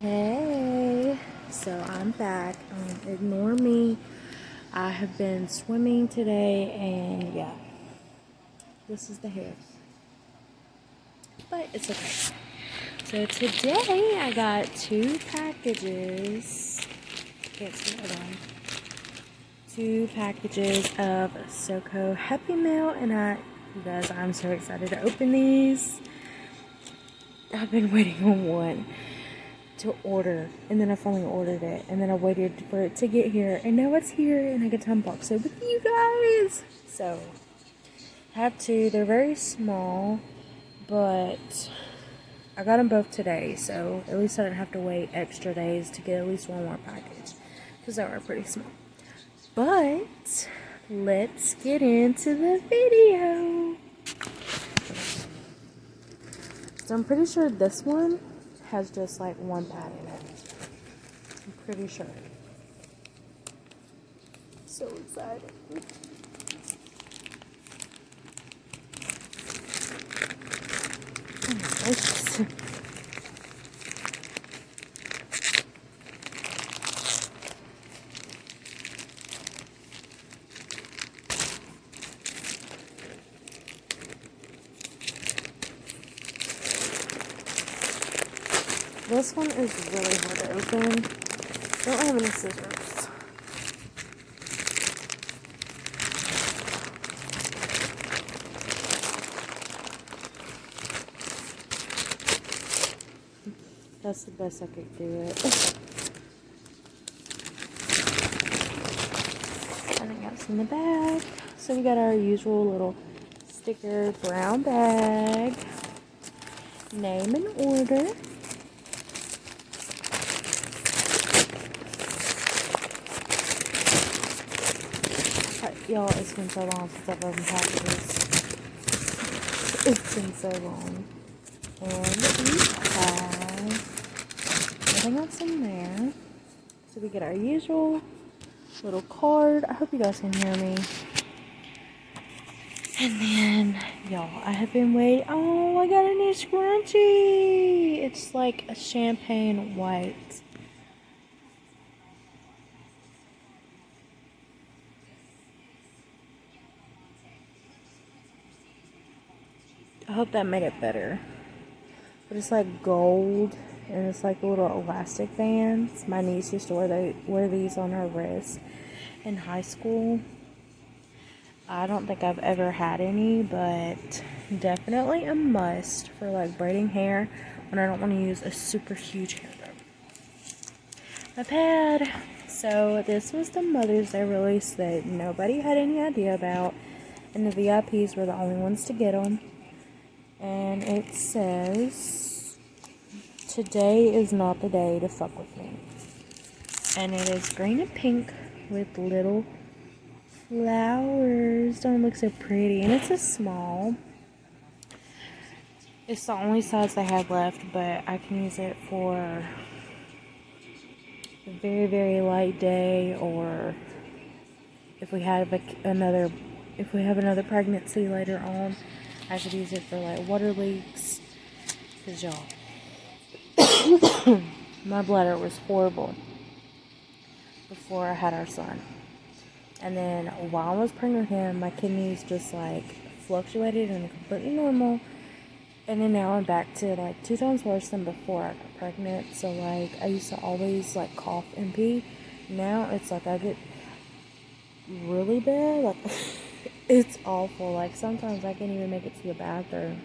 Hey, so I'm back. Ignore me. I have been swimming today, and yeah, this is the hair. But it's okay. So today I got 2 packages. Can't see it on. 2 packages of SoCo Happy Meal, and you guys, I'm so excited to open these. I've been waiting on one to order, and then I finally ordered it, and then I waited for it to get here, and now it's here, and I get to unbox it with you guys. So I have 2. They're very small, but I got them both today, so at least I didn't have to wait extra days to get at least one more package, because they were pretty small. But let's get into the video. So I'm pretty sure this one has just like 1 pad in it. I'm pretty sure. So excited. This one is really hard to open. Don't have any scissors. That's the best I could do it. I think that's in the bag. So we got our usual little sticker brown bag. Name and order. Y'all, it's been so long since I've opened packages. It's been so long. And we have nothing else in there. So we get our usual little card. I hope you guys can hear me. And then, y'all, I have been waiting. Oh, I got a new scrunchie. It's like a champagne white. I hope that made it better. But it's like gold, and it's like little elastic bands. My niece used to wear these on her wrist in high school. I don't think I've ever had any, but definitely a must for like braiding hair when I don't want to use a super huge hair comb. My pad. So this was the Mother's Day release that nobody had any idea about, and the VIPs were the only ones to get them. And it says, "Today is not the day to fuck with me." And it is green and pink with little flowers. Don't it look so pretty? And it's a small. It's the only size they have left, but I can use it for a very, very light day, or if we have another pregnancy later on, I could use it for like water leaks. Cause y'all, my bladder was horrible before I had our son. And then while I was pregnant with him, my kidneys just like fluctuated and completely normal. And then now I'm back to like 2 times worse than before I got pregnant. So like I used to always like cough and pee. Now it's like I get really bad. Like it's awful. Like sometimes I can't even make it to the bathroom.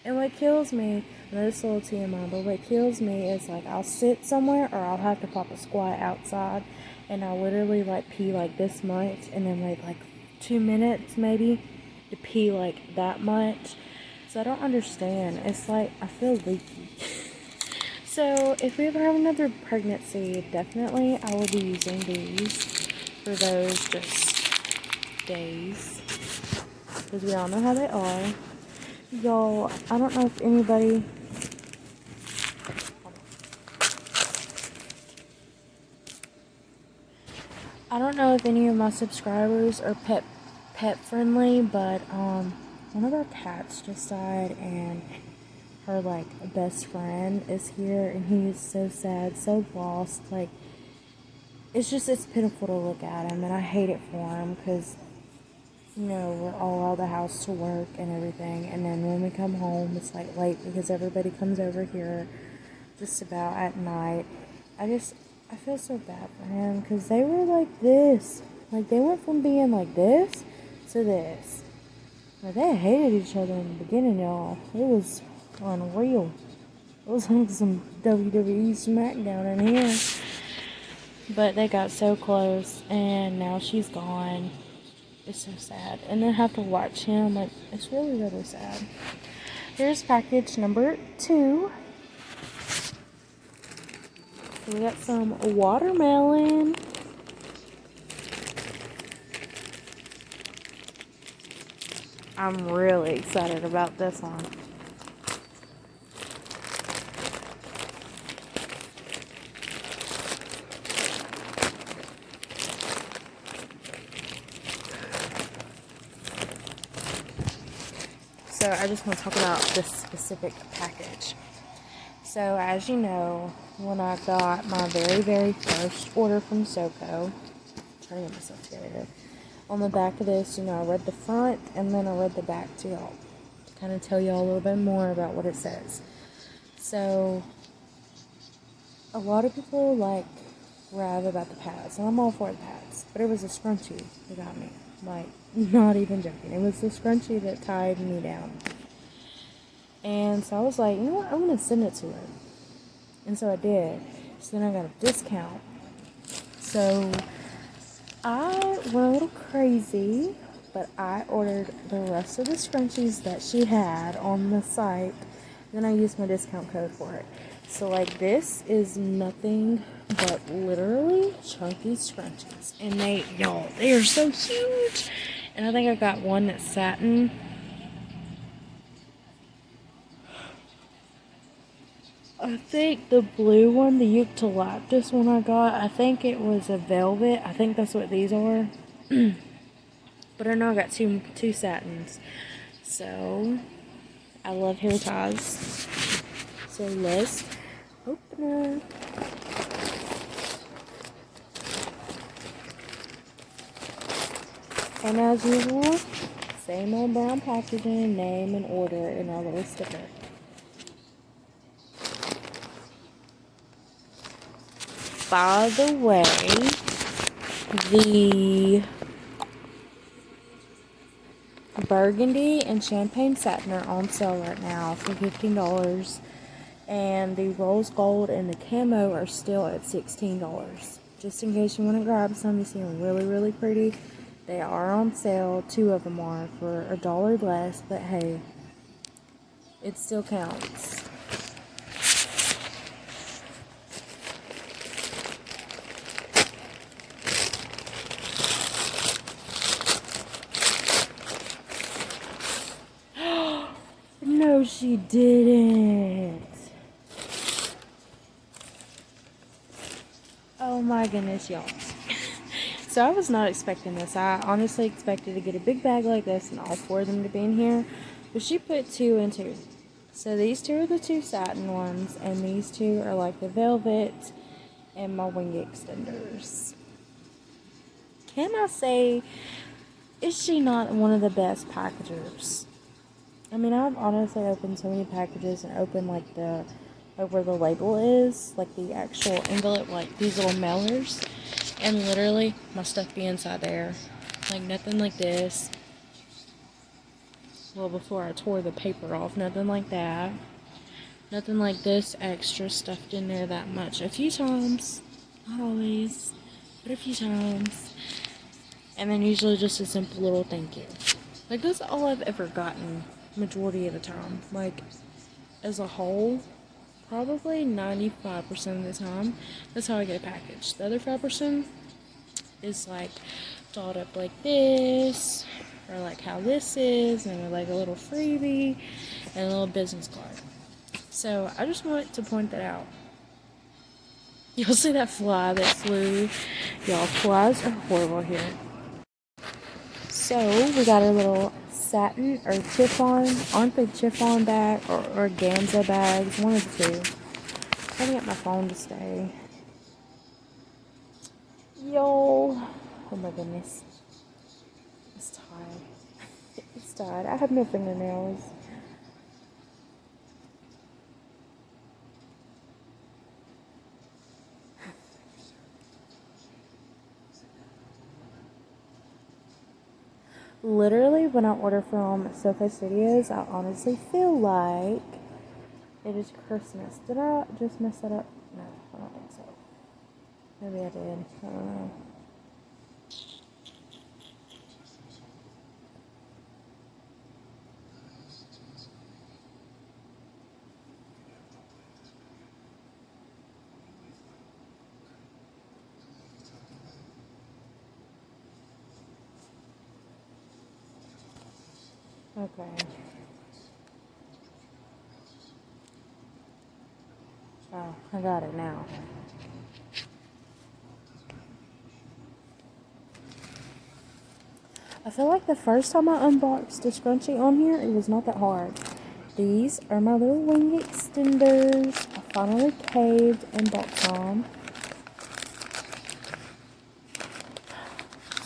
And what kills me, and this little TMI, but what kills me is like I'll sit somewhere or I'll have to pop a squat outside, and I'll literally like pee like this much, and then wait like 2 minutes maybe to pee like that much. So I don't understand. It's like I feel leaky. So if we ever have another pregnancy, definitely I will be using these for those just days, because we all know how they are. Y'all, I don't know if anybody... I don't know if any of my subscribers are pet friendly, but one of our cats just died, and her like best friend is here, and he is so sad, so lost. Like, it's pitiful to look at him, and I hate it for him because, you know, we're all out of the house to work and everything, and then when we come home, it's like late because everybody comes over here just about at night. I feel so bad for him because they were like this. Like, they went from being like this to this. Like, they hated each other in the beginning, y'all. It was unreal. It was like some WWE SmackDown in here. But they got so close, and now she's gone. It's so sad. And then have to watch him. Like, it's really, really sad. Here's package number 2. We got some watermelon. I'm really excited about this one. So I just want to talk about this specific package. So as you know, when I got my very, very first order from SoCo, I'm trying to get myself together. On the back of this, you know, I read the front and then I read the back to y'all. To kind of tell y'all a little bit more about what it says. So, a lot of people like rave about the pads, and I'm all for the pads. But it was a scrunchie that got me. Like, not even joking. It was the scrunchie that tied me down. And so I was like, you know what, I'm going to send it to her. And so I did. So then I got a discount. So I went a little crazy, but I ordered the rest of the scrunchies that she had on the site. Then I used my discount code for it. So like, this is nothing but literally chunky scrunchies. And they are so huge. And I think I got one that's satin. I think the blue one, the eucalyptus one I got, I think it was a velvet. I think that's what these are. But I know I got two satins. So, I love hair ties. So let's open it. And as usual, same old brown packaging, name and order, and our little sticker. By the way, the burgundy and champagne satin are on sale right now for $15. And the rose gold and the camo are still at $16. Just in case you want to grab some, you see them really, really pretty. They are on sale. 2 of them are for $1 less, but hey, it still counts. No, she didn't. Oh my goodness, y'all. So I was not expecting this. I honestly expected to get a big bag like this and all 4 of them to be in here. But she put 2 and 2. So these 2 are the 2 satin ones, and these 2 are like the velvet and my wing extenders. Can I say, is she not one of the best packagers? I mean, I've honestly opened so many packages and opened like where the label is, like the actual envelope, like these little mailers, and literally my stuff be inside there. Like, nothing like this. Well, before I tore the paper off, nothing like that. Nothing like this extra stuffed in there that much. A few times, not always, but a few times. And then usually just a simple little thank you. Like, that's all I've ever gotten majority of the time. Like, as a whole, probably 95% of the time, that's how I get a package. The other 5% is like dolled up like this, or like how this is, and like a little freebie and a little business card. So I just wanted to point that out. You'll see that fly that flew. Y'all, flies are horrible here. So we got our little satin or chiffon. Aren't they chiffon bag or organza bags? One of the two. I'm trying to get my phone to stay. Yo. Oh my goodness. It's tired. It's tired. I have no fingernails. Literally, when I order from SoCo Studios, I honestly feel like it is Christmas. Did I just mess that up? No, I don't think so. Maybe I did. I don't know. Okay. Oh, I got it now. I feel like the first time I unboxed a scrunchie on here, it was not that hard. These are my little wing extenders. I finally caved and bought some.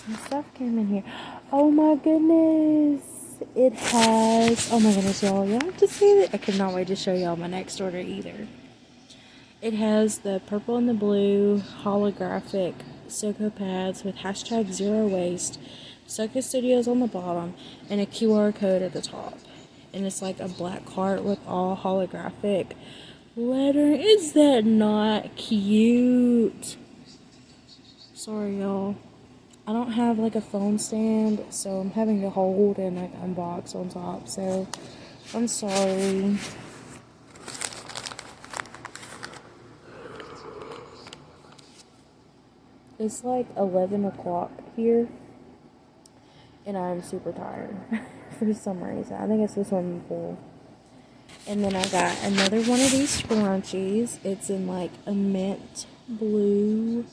Some stuff came in here. Oh my goodness. It has, oh my goodness, y'all have to see it. I cannot wait to show y'all my next order either. It has the purple and the blue holographic SoCo pads with hashtag zero waste, SoCo Studios on the bottom, and a QR code at the top. And it's like a black heart with all holographic letter. Is that not cute? Sorry, y'all. I don't have like a phone stand, so I'm having to hold and like unbox on top. So I'm sorry. It's like 11 o'clock here, and I'm super tired for some reason. I think it's the swimming pool. And then I got another one of these scrunchies. It's in like a mint blue.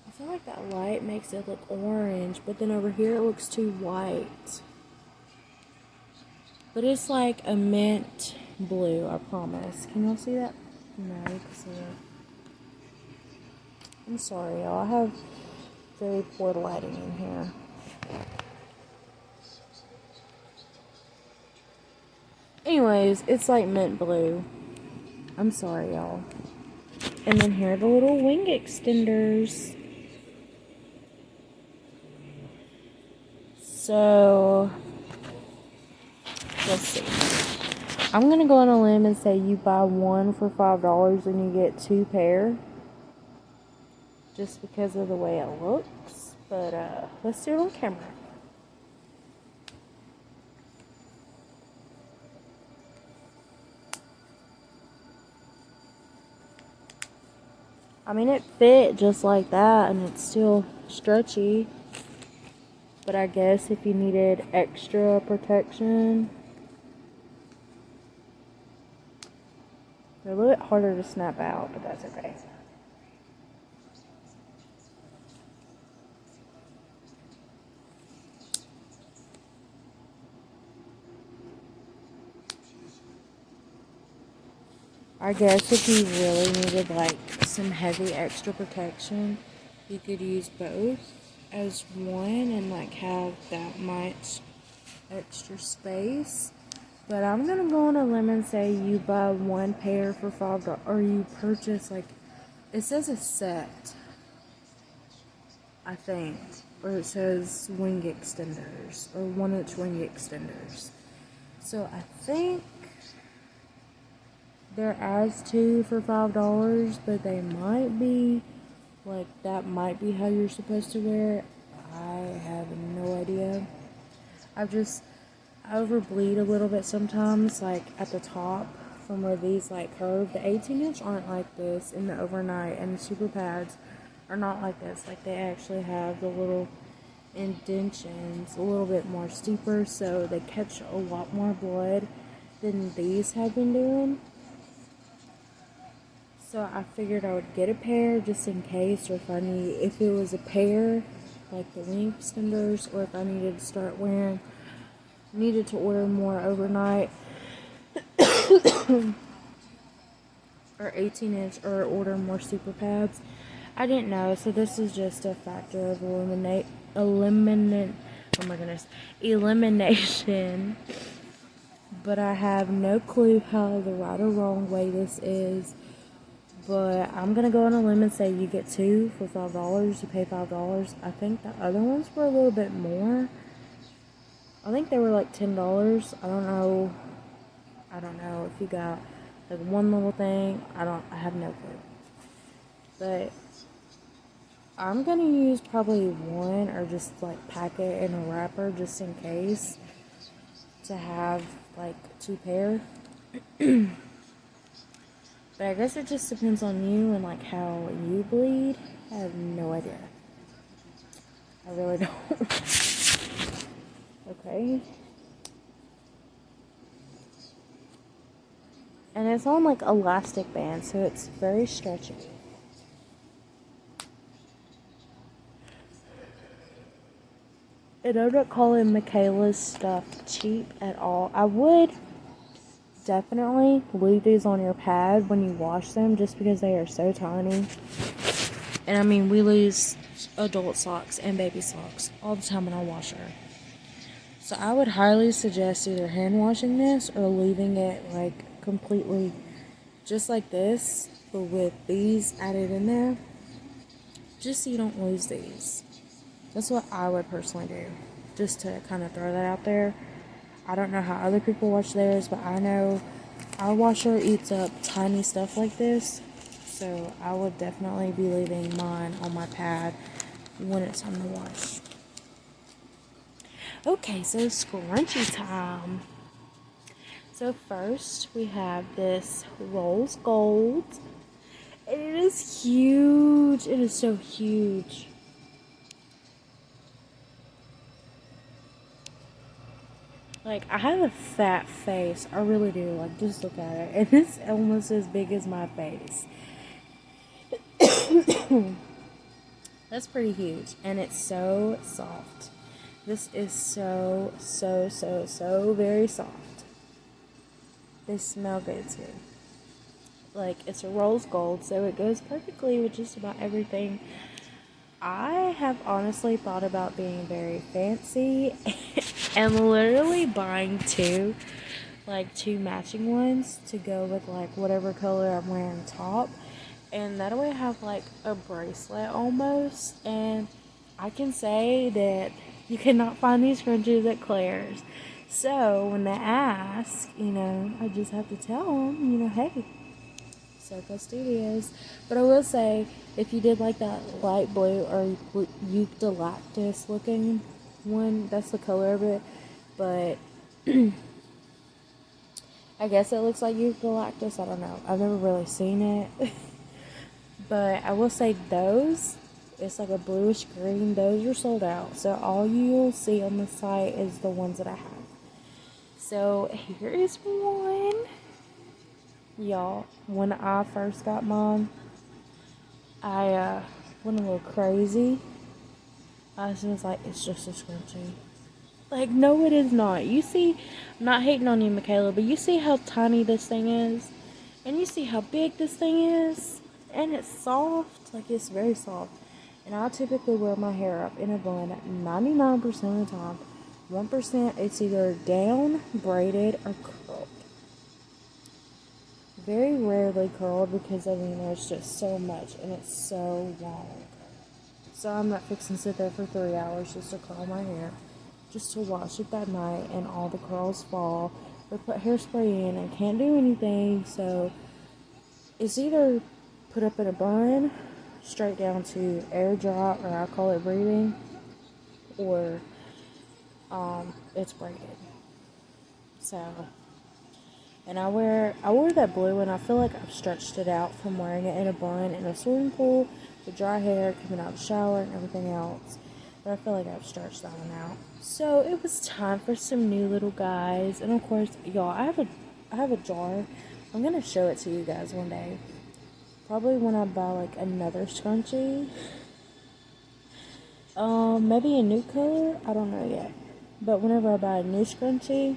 I feel like that light makes it look orange, but then over here it looks too white. But it's like a mint blue, I promise. Can y'all see that? No, you can see it. I'm sorry, y'all. I have very poor lighting in here. Anyways, it's like mint blue. I'm sorry, y'all. And then here are the little wing extenders. So, let's see. I'm going to go on a limb and say you buy one for $5 and you get 2 pair. Just because of the way it looks. But, let's do it on camera. I mean, it fit just like that, and it's still stretchy. But I guess if you needed extra protection, they're a little bit harder to snap out, but that's okay. I guess if you really needed like some heavy extra protection, you could use both as one and like have that much extra space. But I'm gonna go on a limb and say you buy one pair for $5, or you purchase like, it says a set, I think, or it says wing extenders or 1-inch wing extenders. So I think they're as 2 for $5, but they might be like, that might be how you're supposed to wear it. I have no idea. I overbleed a little bit sometimes, like at the top from where these like curve. The 18-inch aren't like this in the overnight, and the super pads are not like this. Like, they actually have the little indentions a little bit more steeper, so they catch a lot more blood than these have been doing. So I figured I would get a pair just in case, or if it was a pair, like the wing extenders, or if I needed to start wearing needed to order more overnight or 18-inch or order more super pads. I didn't know, so this is just a factor of elimination. But I have no clue how the right or wrong way this is. But I'm gonna go on a limb and say you get 2 for $5. You pay $5. I think the other ones were a little bit more. I think they were like $10. I don't know if you got like one little thing. I have no clue. But I'm gonna use probably one, or just like pack it in a wrapper just in case, to have like 2 pair. But I guess it just depends on you and like how you bleed. I have no idea. I really don't. Okay. And it's on like elastic band, so it's very stretchy. And I'm not calling Michaela's stuff cheap at all. I would definitely leave these on your pad when you wash them, just because they are so tiny. And I mean, we lose adult socks and baby socks all the time when I wash her. So I would highly suggest either hand washing this or leaving it like completely just like this, but with these added in there, just so you don't lose these. That's what I would personally do, just to kind of throw that out there. I don't know how other people wash theirs, but I know our washer eats up tiny stuff like this, so I would definitely be leaving mine on my pad when it's time to wash. Okay, so scrunchie time. So first we have this Rose Gold. And it is huge. It is so huge. Like, I have a fat face. I really do. Like, just look at it. And it's almost as big as my face. That's pretty huge. And it's so soft. This is so very soft. They smell good too. Like, it's a rose gold, so it goes perfectly with just about everything. I have honestly thought about being very fancy and literally buying two matching ones to go with like whatever color I'm wearing top. And that way I have like a bracelet almost. And I can say that you cannot find these scrunchies at Claire's. So when they ask, I just have to tell them, hey, SoCo Studios. But I will say, if you did like that light blue or eucalyptus looking one, that's the color of it. But I guess it looks like eucalyptus. I don't know. I've never really seen it. But I will say those, it's like a bluish green. Those are sold out. So all you'll see on the site is the ones that I have. So here is one. Y'all, when I first got mine, I went a little crazy. I was just like, it's just a scrunchie. Like, no, it is not. You see, I'm not hating on you, Michaela, but you see how tiny this thing is? And you see how big this thing is? And it's soft. Like, it's very soft. And I typically wear my hair up in a bun 99% of the time. 1% it's either down, braided, or curled. Very rarely curled because, there's just so much and it's so long. So I'm not fixing to sit there for 3 hours just to curl my hair. Just to wash it that night and all the curls fall. Or put hairspray in and can't do anything. So it's either put up in a bun, straight down to air dry, or I call it braiding, or it's braided. So, and I wore that blue, and I feel like I've stretched it out from wearing it in a bun in a swimming pool with dry hair, coming out of the shower and everything else. But I feel like I've stretched that one out. So it was time for some new little guys. And of course, y'all, I have a jar. I'm gonna show it to you guys one day. Probably when I buy like another scrunchie. Maybe a new color. I don't know yet. But whenever I buy a new scrunchie,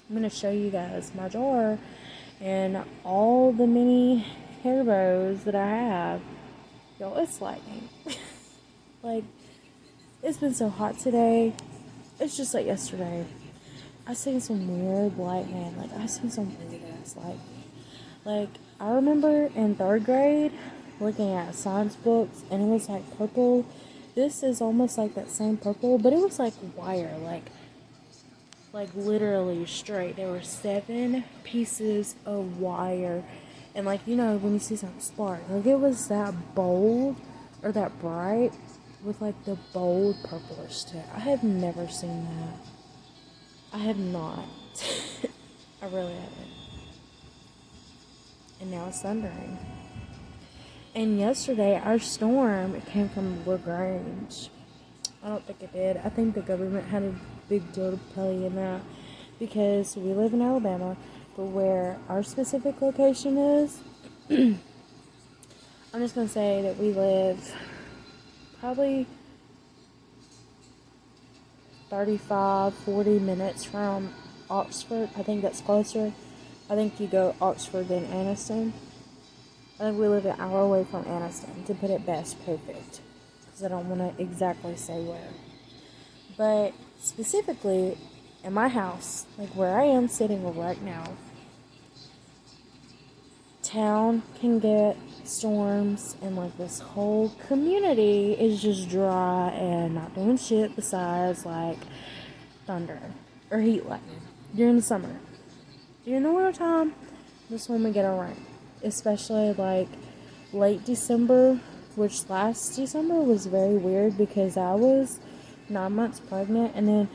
I'm going to show you guys my jar and all the mini hair bows that I have. Yo, it's lightning. Like, it's been so hot today. It's just like yesterday. I seen some weird lightning. Like, I seen some weird ass lightning. Like, I remember in 3rd grade looking at science books and it was like purple. This is almost like that same purple, but it was like wire, like literally straight. There were 7 pieces of wire, and like, you know, when you see something spark, like it was that bold or that bright with like the bold purplish tint. I have never seen that. I have not. I really haven't. And now it's thundering. And yesterday, our storm came from LaGrange. I don't think it did. I think the government had a big deal to play in that because we live in Alabama, but where our specific location is, I'm just going to say that we live probably 35-40 minutes from Oxford. I think that's closer. I think you go Oxford then Anniston. I think we live an hour away from Anniston, to put it best perfect, because I don't want to exactly say where. But specifically, in my house, like where I am sitting right now, town can get storms, and like this whole community is just dry and not doing shit besides like thunder or heat lightning during the summer. During the winter time, this when we get our rain, especially like late December, which last December was very weird because I was 9 months pregnant, and then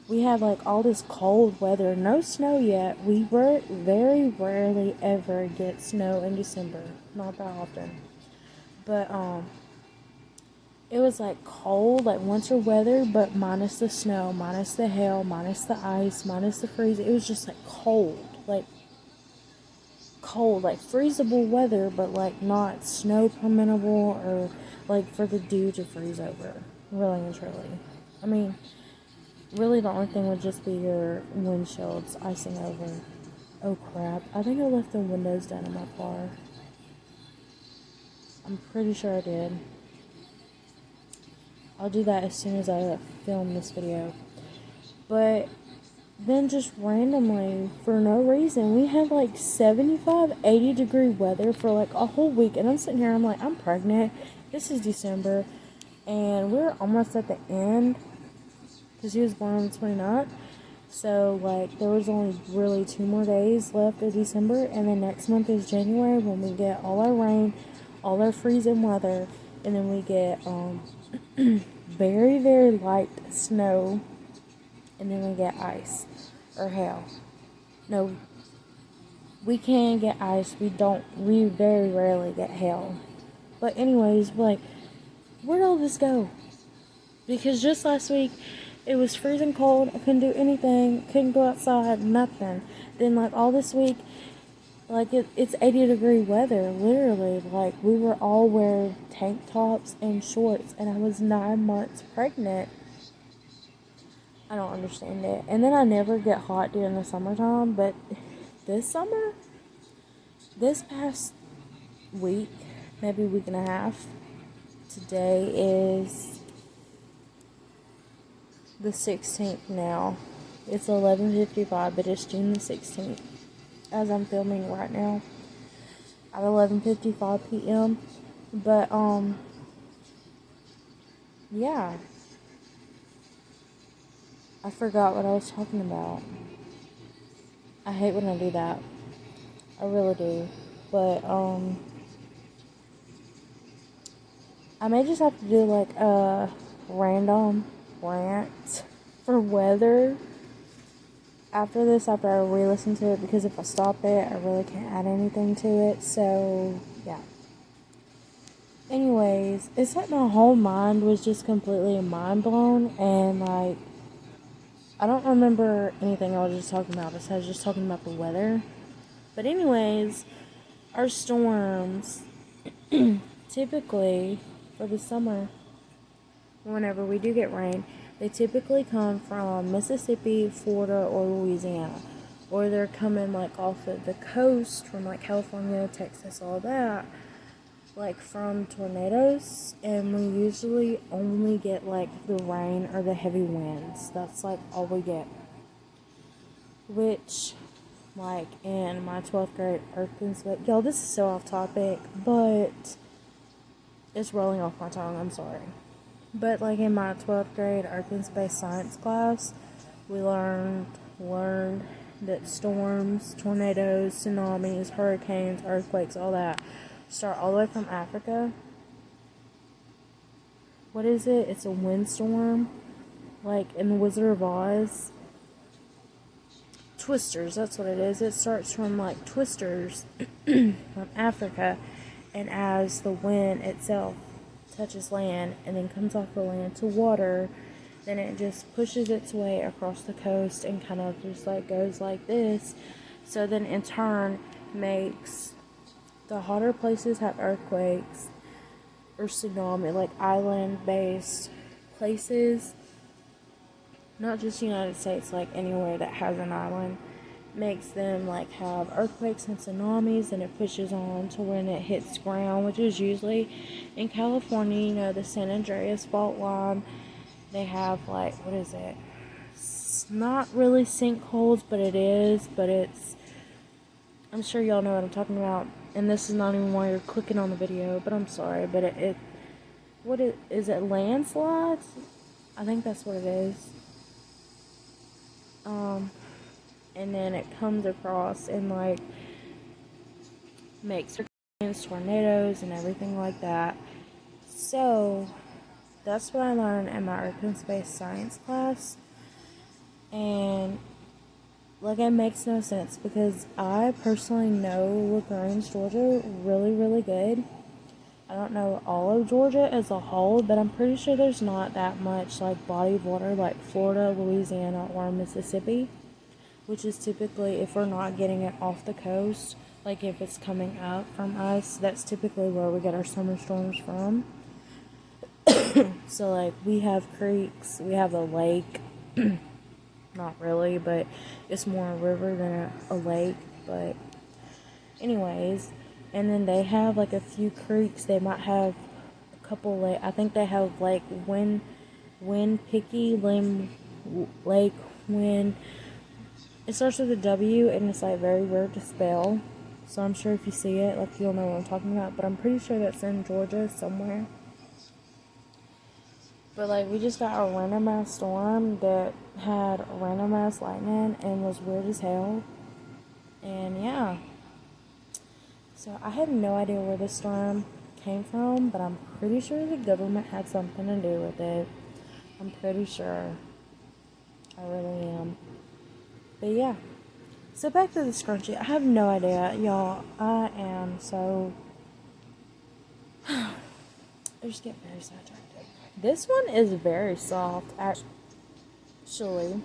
we had like all this cold weather, no snow yet. We were very rarely ever get snow in December, not that often, but it was like cold, like winter weather, but minus the snow, minus the hail, minus the ice, minus the freeze. It was just like cold, like freezable weather, but like not snow permittable or like for the dew to freeze over. Really and truly. I mean, really the only thing would just be your windshields icing over. Oh crap, I think I left the windows down in my car. I'm pretty sure I did. I'll do that as soon as I film this video. But then just randomly, for no reason, we had like 75, 80 degree weather for like a whole week. And I'm sitting here, I'm like, I'm pregnant. This is December. And we're almost at the end, because he was born on the 29th. So like there was only really 2 more days left of December. And then next month is January, when we get all our rain, all our freezing weather. And then we get very, very light snow. And then we get ice or hail. No, we can get ice. We very rarely get hail. But anyways, like, where'd all this go? Because just last week, it was freezing cold. I couldn't do anything. Couldn't go outside. Nothing. Then like all this week, like it's 80 degree weather. Literally, like we were all wearing tank tops and shorts, and I was 9 months pregnant. I don't understand it. And then I never get hot during the summertime, but this summer, this past week, maybe week and a half, today is the 16th now. It's 11:55, but it's June the 16th as I'm filming right now at 11:55 p.m. But yeah, I forgot what I was talking about. I hate when I do that. I really do. But I may just have to do like a random rant for weather after this, after I re-listen to it, because if I stop it, I really can't add anything to it. So yeah. Anyways, it's like my whole mind was just completely mind blown, and like I don't remember anything I was just talking about besides just talking about the weather. But anyways, our storms, typically for the summer, whenever we do get rain, They typically come from Mississippi, Florida, or Louisiana. Or they're coming like off of the coast from like California, Texas, all that. Like from tornadoes. And we usually only get like the rain or the heavy winds. That's like all we get. Which, like in my 12th grade earth inspection, y'all, this is so off topic, but it's rolling off my tongue, I'm sorry. But like in my 12th grade earth and space science class, we learned that storms, tornadoes, tsunamis, hurricanes, earthquakes, all that start all the way from Africa. What is it? It's a windstorm, like in the Wizard of Oz. Twisters, that's what it is. It starts from like twisters from Africa, and as the wind itself touches land and then comes off the land to water, then it just pushes its way across the coast and kind of just like goes like this. So then in turn makes the hotter places have earthquakes or tsunami, like island based places. Not just the United States, like anywhere that has an island, makes them like have earthquakes and tsunamis, and it pushes on to when it hits ground, which is usually in California, you know, the San Andreas fault line. They have like, what is it? It's not really sinkholes, but it is, but it's, I'm sure y'all know what I'm talking about, and this is not even why you're clicking on the video, but I'm sorry, but what is it, landslides? I think that's what it is. And then it comes across and like makes tornadoes and everything like that. So that's what I learned in my Earth and Space Science class. And like, it makes no sense because I personally know LaGrange, Georgia really, really good. I don't know all of Georgia as a whole, but I'm pretty sure there's not that much like body of water like Florida, Louisiana, or Mississippi, which is typically, if we're not getting it off the coast, like if it's coming up from us, that's typically where we get our summer storms from. So like we have creeks, we have a lake, not really, but it's more a river than a lake, but anyways. And then they have like a few creeks. They might have a couple I think they have like Wind Picky, Lake Wind. It starts with a W and it's like very weird to spell. So I'm sure if you see it, like, you'll know what I'm talking about. But I'm pretty sure that's in Georgia somewhere. But like, we just got a random ass storm that had random ass lightning and was weird as hell. And yeah. So I have no idea where this storm came from, but I'm pretty sure the government had something to do with it. I'm pretty sure. I really am. But yeah. So back to the scrunchie. I have no idea, y'all. I am so... I just get very sidetracked. This one is very soft, actually.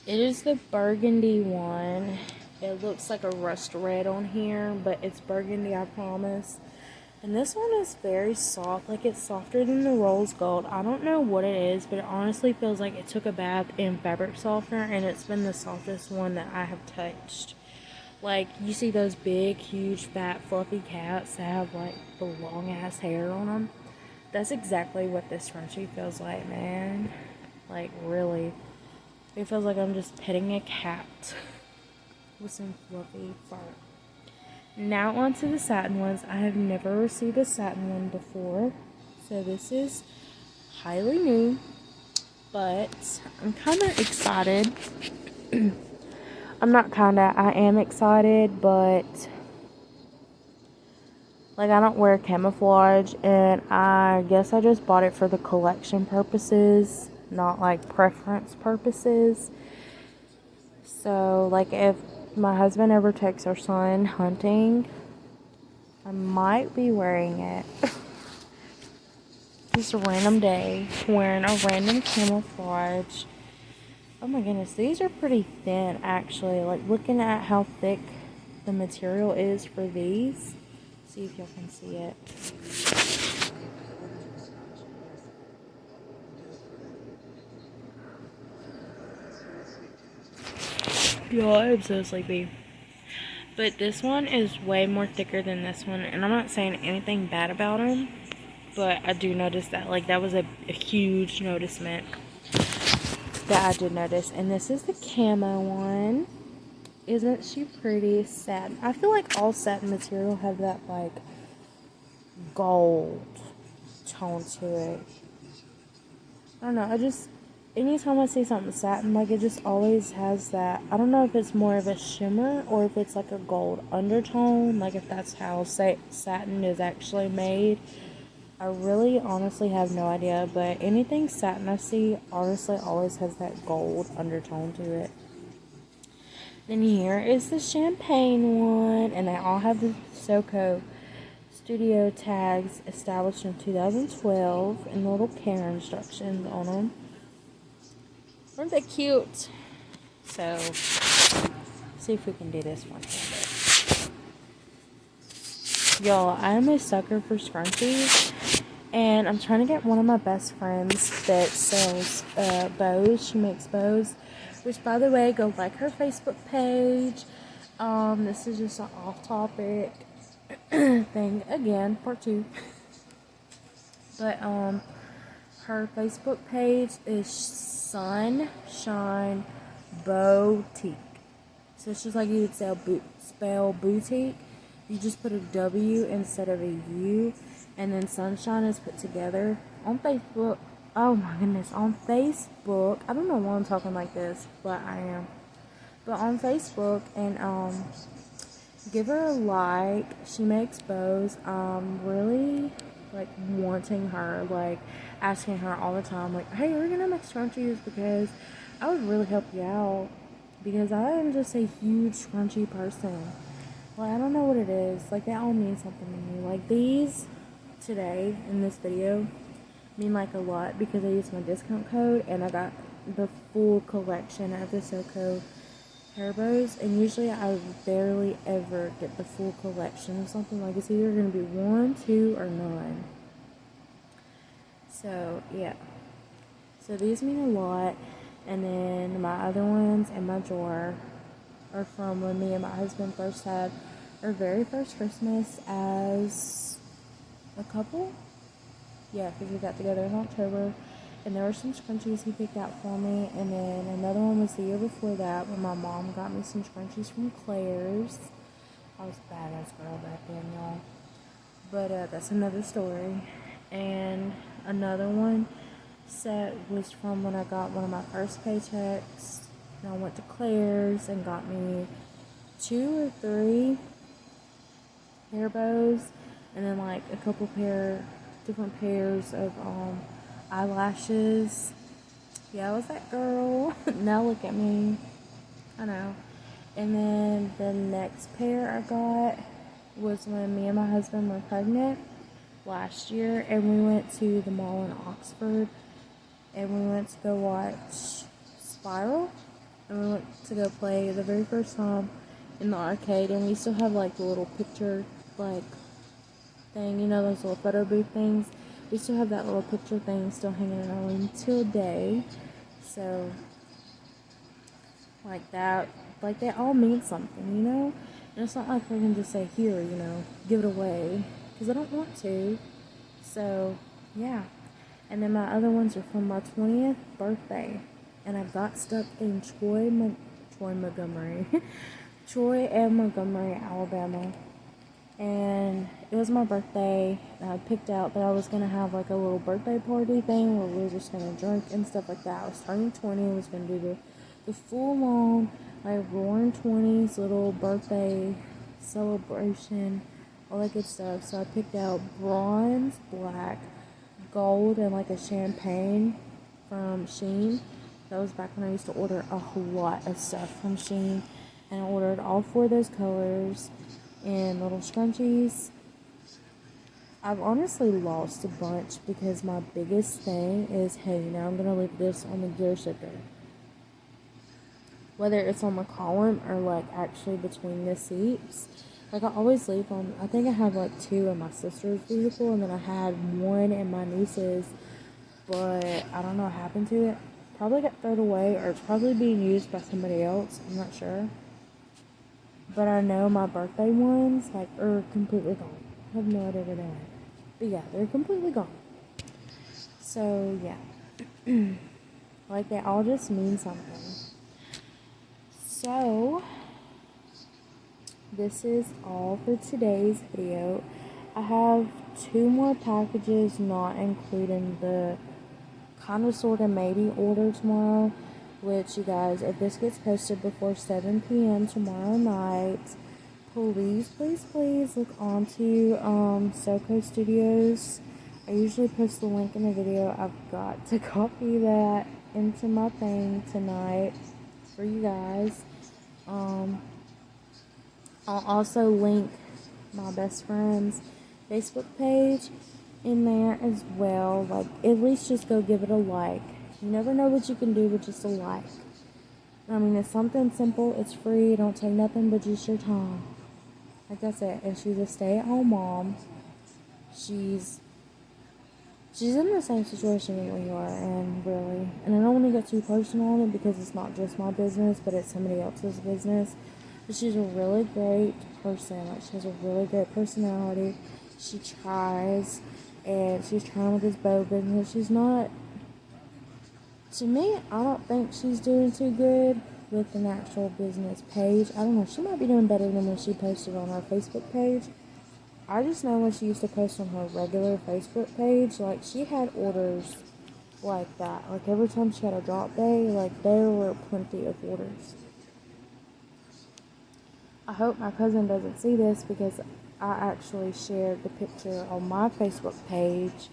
It is the burgundy one. It looks like a rust red on here, but it's burgundy, I promise. And this one is very soft. Like, it's softer than the rose gold. I don't know what it is, but it honestly feels like it took a bath in fabric softener, and it's been the softest one that I have touched. Like, you see those big, huge, fat, fluffy cats that have, like, the long-ass hair on them? That's exactly what this scrunchie feels like, man. Like, really. It feels like I'm just petting a cat with some fluffy fur. Now on to the satin ones. I have never received a satin one before, so this is highly new, but I'm kind of excited. I am excited, but like, I don't wear camouflage, and I guess I just bought it for the collection purposes, not like preference purposes. So like, if my husband ever takes our son hunting, I might be wearing it. Just a random day, wearing a random camouflage. Oh my goodness, these are pretty thin, actually. Like, looking at how thick the material is for these. See if y'all can see it. Y'all, I'm so sleepy. But this one is way more thicker than this one. And I'm not saying anything bad about them. But I do notice that. Like, that was a huge noticement that I did notice. And this is the camo one. Isn't she pretty? Satin. I feel like all satin material have that, like, gold tone to it. I don't know. Anytime I see something satin, like, it just always has that. I don't know if it's more of a shimmer or if it's like a gold undertone, like if that's how satin is actually made. I really honestly have no idea, but anything satin I see honestly always has that gold undertone to it. Then here is the champagne one, and they all have the SoCo studio tags established in 2012 and little care instructions on them. Aren't they cute? So, see if we can do this one. Y'all, I am a sucker for scrunchies, and I'm trying to get one of my best friends that sells bows. She makes bows, which, by the way, go like her Facebook page. This is just an off-topic thing again, part 2. But her Facebook page is Sunshine Boutique. So it's just like you would spell boutique. You just put a W instead of a U, and then Sunshine is put together on Facebook. Oh my goodness, on Facebook. I don't know why I'm talking like this, but I am. But on Facebook, and give her a like. She makes bows. Really like wanting her, like asking her all the time, like, hey, we're gonna make scrunchies because I would really help you out, because I am just a huge scrunchie person. Like, I don't know what it is, like, they all mean something to me. Like, these today in this video mean like a lot because I used my discount code and I got the full collection of the SoCo hair bows, and usually I barely ever get the full collection of something. Like, it's either going to be 1, 2, or none. So, yeah. So, these mean a lot. And then my other ones in my drawer are from when me and my husband first had our very first Christmas as a couple. Yeah, because we got together in October. And there were some scrunchies he picked out for me. And then another one was the year before that when my mom got me some scrunchies from Claire's. I was a badass girl back then, y'all. But that's another story. And another one set was from when I got one of my first paychecks. And I went to Claire's and got me 2 or 3 hair bows. And then like a couple different pairs of eyelashes. Yeah, I was that girl. Now look at me. I know. And then the next pair I got was when me and my husband were pregnant last year, and we went to the mall in Oxford, and we went to go watch Spiral, and we went to go play the very first time in the arcade, and we still have like the little picture like thing, you know, those little photo booth things. We still have that little picture thing still hanging in our room till today. So, like that, like they all mean something, you know? And it's not like we can just say, here, you know, give it away, because I don't want to. So, yeah. And then my other ones are from my 20th birthday. And I got stuck in Troy and Montgomery, Alabama. And it was my birthday, and I picked out that I was going to have like a little birthday party thing where we were just going to drink and stuff like that. I was turning 20, I was going to do the full on, like, roaring 20s little birthday celebration, all that good stuff. So I picked out bronze, black, gold, and like a champagne from Shein. That was back when I used to order a whole lot of stuff from Shein, and I ordered all 4 of those colors and little scrunchies. I've honestly lost a bunch because my biggest thing is, hey, now I'm gonna leave this on the gear shifter, whether it's on the column or like actually between the seats. Like, I always leave on, I think I have like 2 in my sister's vehicle, and then I had 1 in my niece's, but I don't know what happened to it. probably got thrown away, or it's probably being used by somebody else. I'm not sure. But I know my birthday ones, like, are completely gone. I have no idea where they are. But yeah, they're completely gone. So, yeah. Like, they all just mean something. So, this is all for today's video. I have 2 more packages, not including the kind of sort of maybe order tomorrow, which, you guys, if this gets posted before 7 p.m. tomorrow night, please look onto SoCo Studios. I usually post the link in the video. I've got to copy that into my thing tonight for you guys. I'll also link my best friend's Facebook page in there as well. Like, at least just go give it a like. You never know what you can do with just a like. I mean, it's something simple. It's free. It don't take nothing but just your time. Like, that's it. And she's a stay-at-home mom. She's in the same situation that we are, and really, and I don't want to get too personal on it because it's not just my business, but it's somebody else's business. But she's a really great person. Like, she has a really great personality. She tries, and she's trying with this bow business. She's not, to me, I don't think she's doing too good with an actual business page. I don't know. She might be doing better than when she posted on her Facebook page. I just know when she used to post on her regular Facebook page, like, she had orders like that. Like, every time she had a drop day, like, there were plenty of orders. I hope my cousin doesn't see this because I actually shared the picture on my Facebook page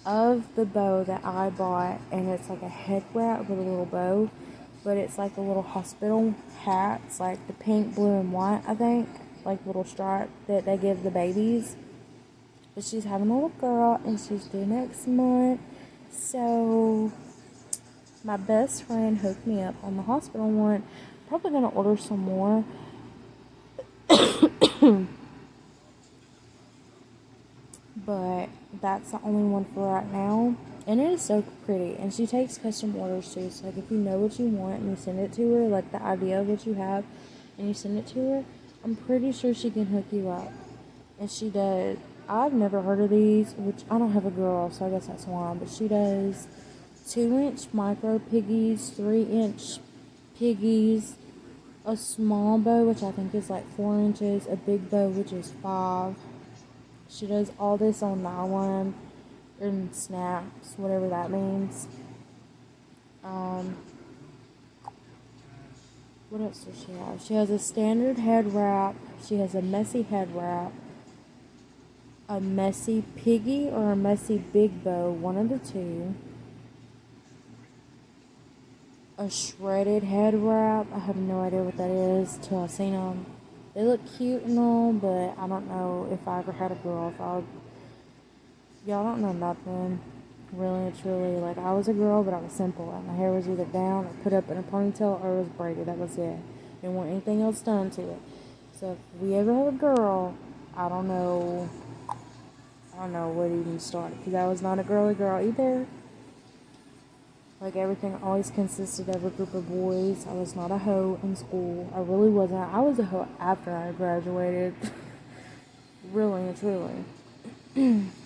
of the bow that I bought, and it's like a head wrap with a little bow, but it's like a little hospital hat. It's like the pink, blue, and white, I think, like little stripe that they give the babies. But she's having a little girl, and she's due next month. So my best friend hooked me up on the hospital one. Probably gonna order some more. But that's the only one for right now. And it is so pretty. And she takes custom orders too. So, like, if you know what you want and you send it to her, like the idea of what you have, and you send it to her, I'm pretty sure she can hook you up. And she does. I've never heard of these, which I don't have a girl, so I guess that's why. But she does 2-inch micro piggies, 3-inch piggies, a small bow, which I think is like 4 inches, a big bow, which is 5. She does all this on nylon and snaps, whatever that means. What else does she have? She has a standard head wrap. She has a messy head wrap, a messy piggy or a messy big bow, one of the two. A shredded head wrap. I have no idea what that is till I've seen them. They look cute and all, but I don't know if I ever had a girl. Y'all don't know nothing. Really, truly. Like, I was a girl, but I was simple. Like, my hair was either down or put up in a ponytail or it was braided. That was it. Didn't want anything else done to it. So if we ever have a girl, I don't know where to even start. Because I was not a girly girl either. Like, everything always consisted of a group of boys. I was not a hoe in school. I really wasn't. I was a hoe after I graduated. Really and truly.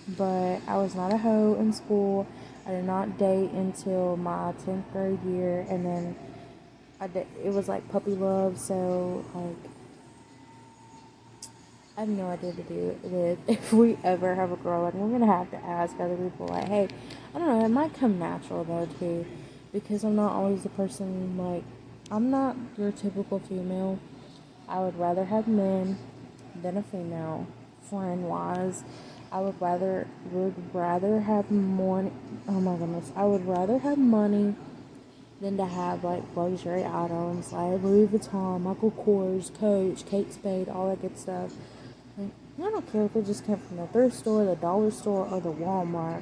But I was not a hoe in school. I did not date until my 10th grade year. And then it was like puppy love. So, like, I have no idea to do with if we ever have a girl. Like, we're gonna have to ask other people, like, hey, I don't know, it might come natural though too, because I'm not always the person, like, I'm not your typical female. I would rather have men than a female, friend wise. I would rather have money. Oh my goodness, I would rather have money than to have, like, luxury items like Louis Vuitton, Michael Kors, Coach, Kate Spade, all that good stuff. Like, I don't care if it just came from the thrift store, the dollar store, or the Walmart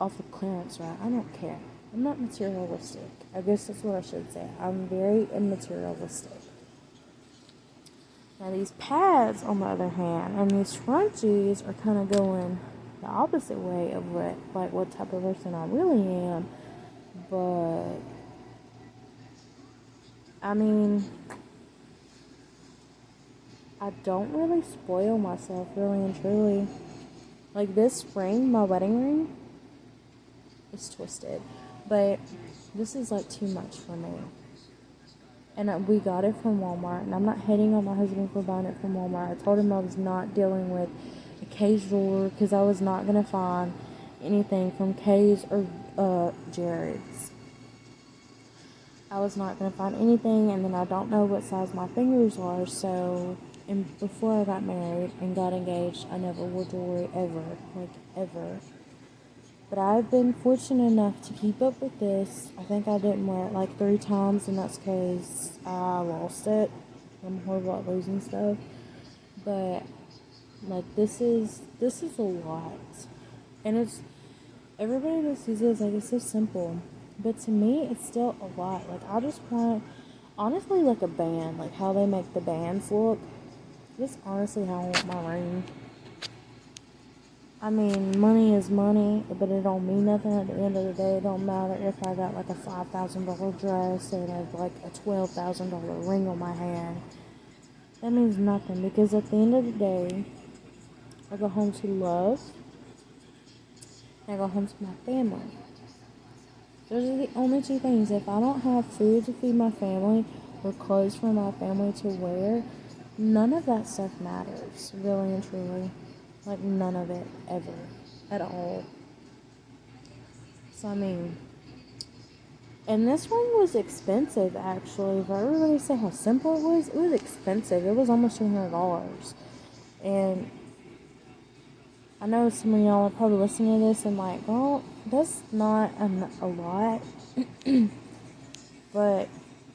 off the clearance rack. I don't care. I'm not materialistic. I guess that's what I should say. I'm very immaterialistic. Now these pads, on the other hand, and these scrunchies are kind of going the opposite way of what type of person I really am. But I mean, I don't really spoil myself, really and truly. Like this ring, my wedding ring, is twisted, but this is like too much for me. And we got it from Walmart, and I'm not hating on my husband for buying it from Walmart. I told him I was not dealing with a Kay's drawer because I was not going to find anything from Kay's or Jared's. I was not going to find anything, and then I don't know what size my fingers are, so before I got married and got engaged, I never wore jewelry ever, like ever. But I've been fortunate enough to keep up with this. I think I didn't wear it like 3 times, and that's because I lost it. I'm horrible at losing stuff. But like this is a lot, and it's everybody that sees it is like it's so simple, but to me it's still a lot. Like I just want, honestly, like a band, like how they make the bands look. That's honestly how I want my ring. I mean, money is money, but it don't mean nothing at the end of the day. It don't matter if I got like a $5,000 dress and like a $12,000 ring on my hand. That means nothing, because at the end of the day, I go home to love, and I go home to my family. Those are the only 2 things. If I don't have food to feed my family or clothes for my family to wear, none of that stuff matters, really and truly. Like, none of it, ever, at all. So, I mean, and this ring was expensive, actually. For everybody to say how simple it was expensive. It was almost $200. And I know some of y'all are probably listening to this and like, well, that's not a lot. But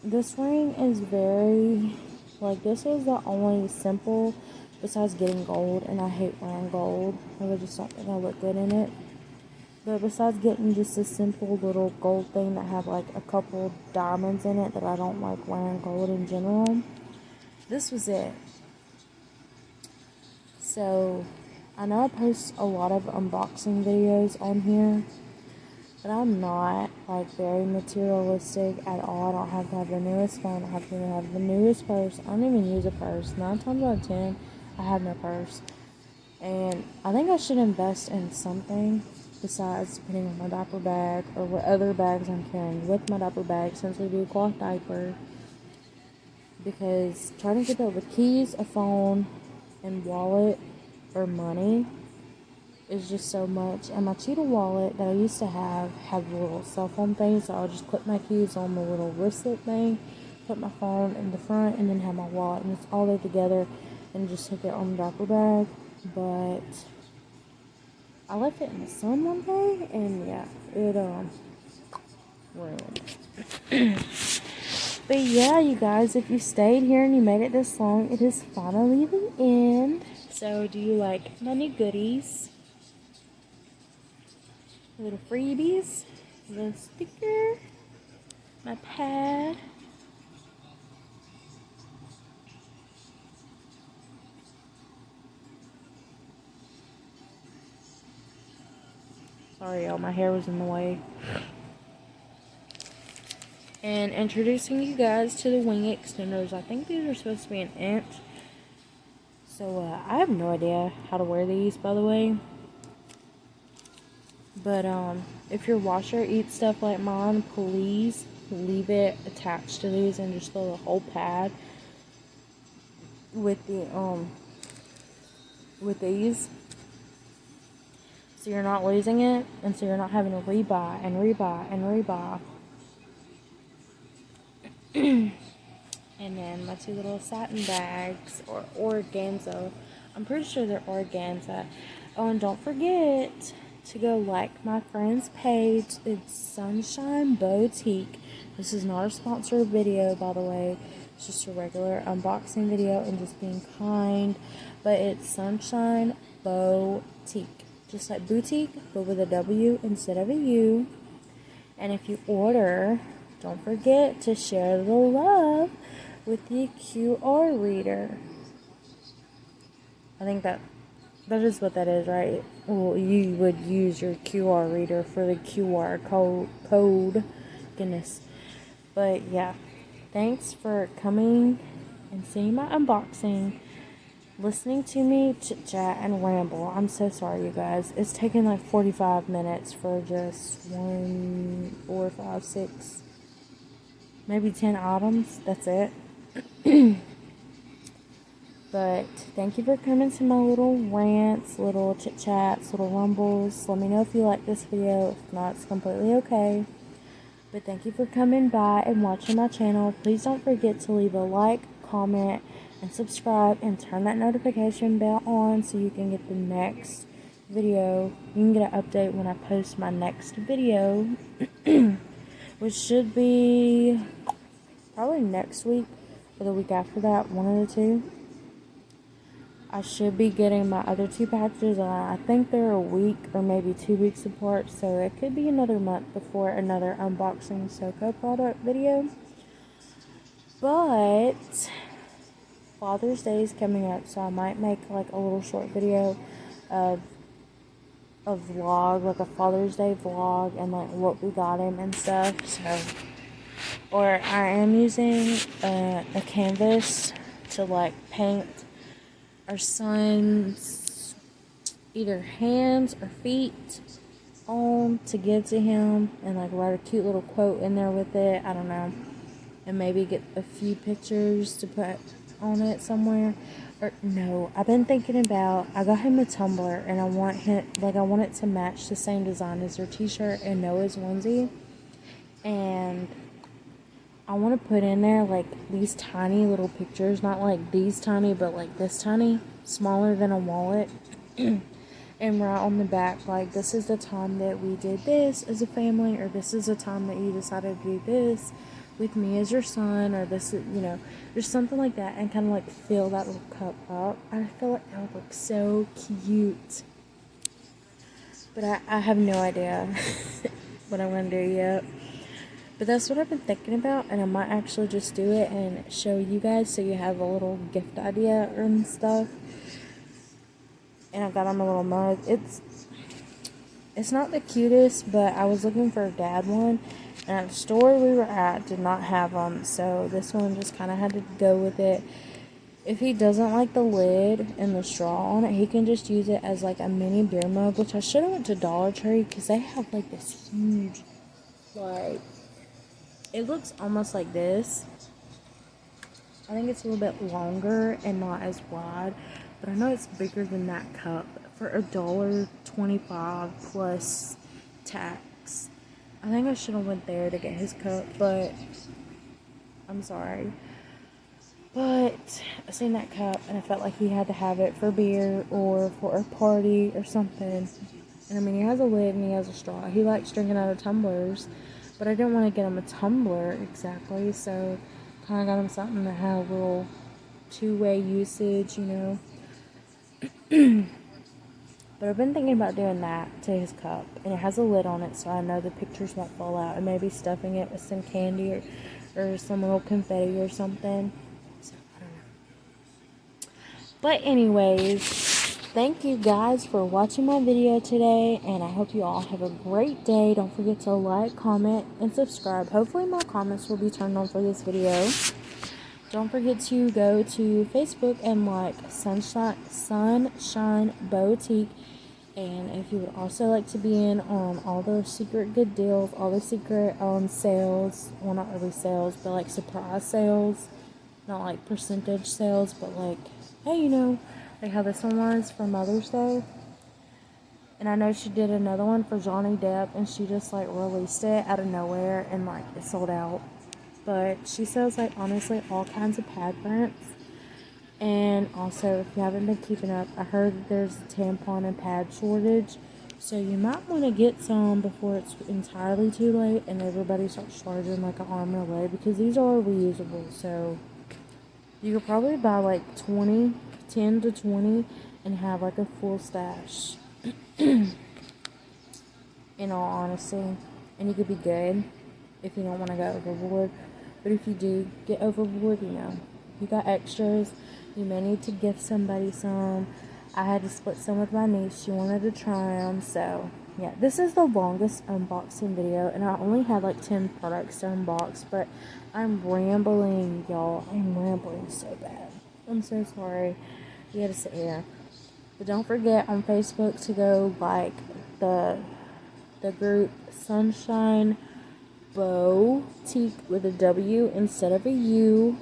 this ring is very, like, this is the only simple, besides getting gold, and I hate wearing gold. I just don't think I look good in it. But besides getting just a simple little gold thing that had like a couple diamonds in it that I don't like wearing gold in general, this was it. So, I know I post a lot of unboxing videos on here, but I'm not like very materialistic at all. I don't have to have the newest phone. I have to have the newest purse. I don't even use a purse. 9 times out of 10, I have no purse. And I think I should invest in something besides putting on my diaper bag or what other bags I'm carrying with my diaper bag, since we do a cloth diaper. Because trying to keep up with keys, a phone, and wallet or money is just so much. And my cheetah wallet that I used to have had the little cell phone thing, so I'll just clip my keys on the little wristlet thing, put my phone in the front, and then have my wallet, and it's all there together, and just hook it on the diaper bag. But I left it in the sun one day, and yeah, it ruined. But yeah, you guys, if you stayed here and you made it this long, it is finally the end. So, do you like my new goodies? Little freebies, little sticker, my pad. Sorry, y'all, my hair was in the way. And introducing you guys to the wing extenders. I think these are supposed to be an inch. So, I have no idea how to wear these, by the way. But, if your washer eats stuff like mine, please leave it attached to these and just throw the whole pad with the, with these. So you're not losing it, and so you're not having to rebuy and rebuy and rebuy. And then my 2 little satin bags, or organza. I'm pretty sure they're organza. Oh, and don't forget to go like my friend's page. It's Sunshine Boutique. This is not a sponsored video, by the way. It's just a regular unboxing video and just being kind. But it's Sunshine Boutique. Just like boutique, but with a W instead of a U. And if you order, don't forget to share the love with the QR reader. I think that That is what that is, right? Well, you would use your QR reader for the QR code. Goodness. But yeah, thanks for coming and seeing my unboxing, listening to me chit chat and ramble. I'm so sorry, you guys. It's taken like 45 minutes for just 1, 4, 5, 6, maybe 10 items. That's it. But thank you for coming to my little rants, little chit chats, little rumbles. Let me know if you like this video. If not, it's completely okay. But thank you for coming by and watching my channel. Please don't forget to leave a like, comment, and subscribe, and turn that notification bell on so you can get the next video. You can get an update when I post my next video, which should be probably next week or the week after that, one of the two. I should be getting my other 2 packages. I think they're a week or maybe 2 weeks apart, so it could be another month before another unboxing SoCo product video. But Father's Day is coming up, so I might make like a little short video of a vlog, like a Father's Day vlog, and like what we got him and stuff. So, or I am using a canvas to like paint our son's either hands or feet on to give to him, and like write a cute little quote in there with it. I don't know, and maybe get a few pictures to put on it somewhere. Or no, I've been thinking about, I got him a tumbler, and I want it to match the same design as their t-shirt and Noah's onesie, and I want to put in there like these tiny little pictures, not like these tiny, but like this tiny, smaller than a wallet. And right on the back, like, this is the time that we did this as a family, or this is the time that you decided to do this with me as your son, or this is, there's something like that, and kind of like fill that little cup up. I feel like that would look so cute. But I have no idea what I'm going to do yet. But that's what I've been thinking about, and I might actually just do it and show you guys so you have a little gift idea and stuff. And I got him a little mug. It's not the cutest, but I was looking for a dad one, and at the store we were at did not have them, so this one just kind of had to go with it. If he doesn't like the lid and the straw on it, he can just use it as like a mini beer mug, which I should have went to Dollar Tree, because they have like this huge, like, it looks almost like this. I think it's a little bit longer and not as wide, but I know it's bigger than that cup for $1.25 plus tax. I think I should have went there to get his cup, but I'm sorry. But I seen that cup and I felt like he had to have it for beer or for a party or something. And I mean, he has a lid and he has a straw. He likes drinking out of tumblers, but I didn't want to get him a tumbler exactly, so kind of got him something that had a little two-way usage, But I've been thinking about doing that to his cup, and it has a lid on it, so I know the pictures won't fall out, and maybe stuffing it with some candy or some little confetti or something. So I don't know. But anyways, thank you guys for watching my video today, and I hope you all have a great day. Don't forget to like, comment, and subscribe. Hopefully my comments will be turned on for this video. Don't forget to go to Facebook and like Sunshine Boutique. And if you would also like to be in on all the secret good deals, all the secret sales, well, not really sales, but like surprise sales, not like percentage sales, but like, hey, like how this one was for Mother's Day. And I know she did another one for Johnny Depp, and she just like released it out of nowhere, and like it sold out. But she sells like honestly all kinds of pad prints. And also, if you haven't been keeping up, I heard that there's a tampon and pad shortage, so you might want to get some before it's entirely too late and everybody starts charging like an arm and a leg, because these are reusable. So you could probably buy like 10 to 20 and have like a full stash. In all honesty, and you could be good if you don't want to go overboard. But if you do get overboard, you got extras. You may need to gift somebody some. I had to split some with my niece. She wanted to try them, so yeah. This is the longest unboxing video, and I only had like 10 products to unbox, but I'm rambling, y'all. I'm rambling so bad. I'm so sorry. You had to sit here. But don't forget on Facebook to go like the group Sunshine Bowtique with a W instead of a U.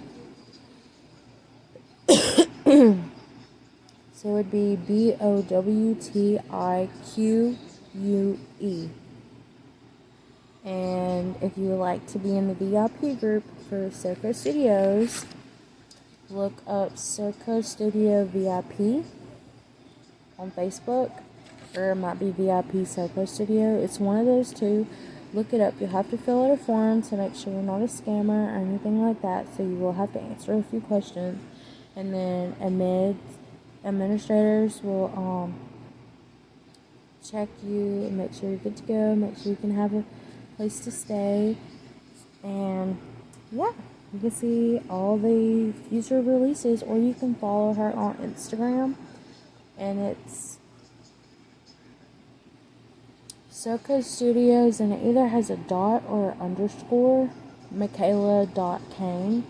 So it would be BOWTIQUE. And if you would like to be in the VIP group for SoCo Studios, look up SoCo Studio VIP on Facebook, or it might be VIP SoCo Studio. It's one of those two. Look it up. You'll have to fill out a form to make sure you're not a scammer or anything like that. So you will have to answer a few questions, and then administrators will check you and make sure you're good to go. Make sure you can have a place to stay, and yeah. You can see all the future releases, or you can follow her on Instagram, and it's SoCo Studios, and it either has a dot or an underscore, Michaela.Kane.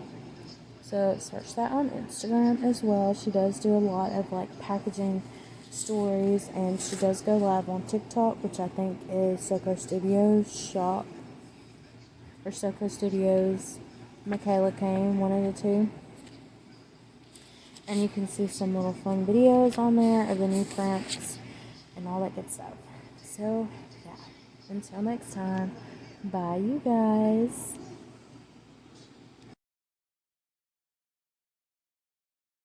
So search that on Instagram as well. She does do a lot of like packaging stories, and she does go live on TikTok, which I think is SoCo Studios Shop, or SoCo Studios Michaela Kane, one of the two. And you can see some little fun videos on there of the new prints and all that good stuff. So, yeah. Until next time, bye you guys.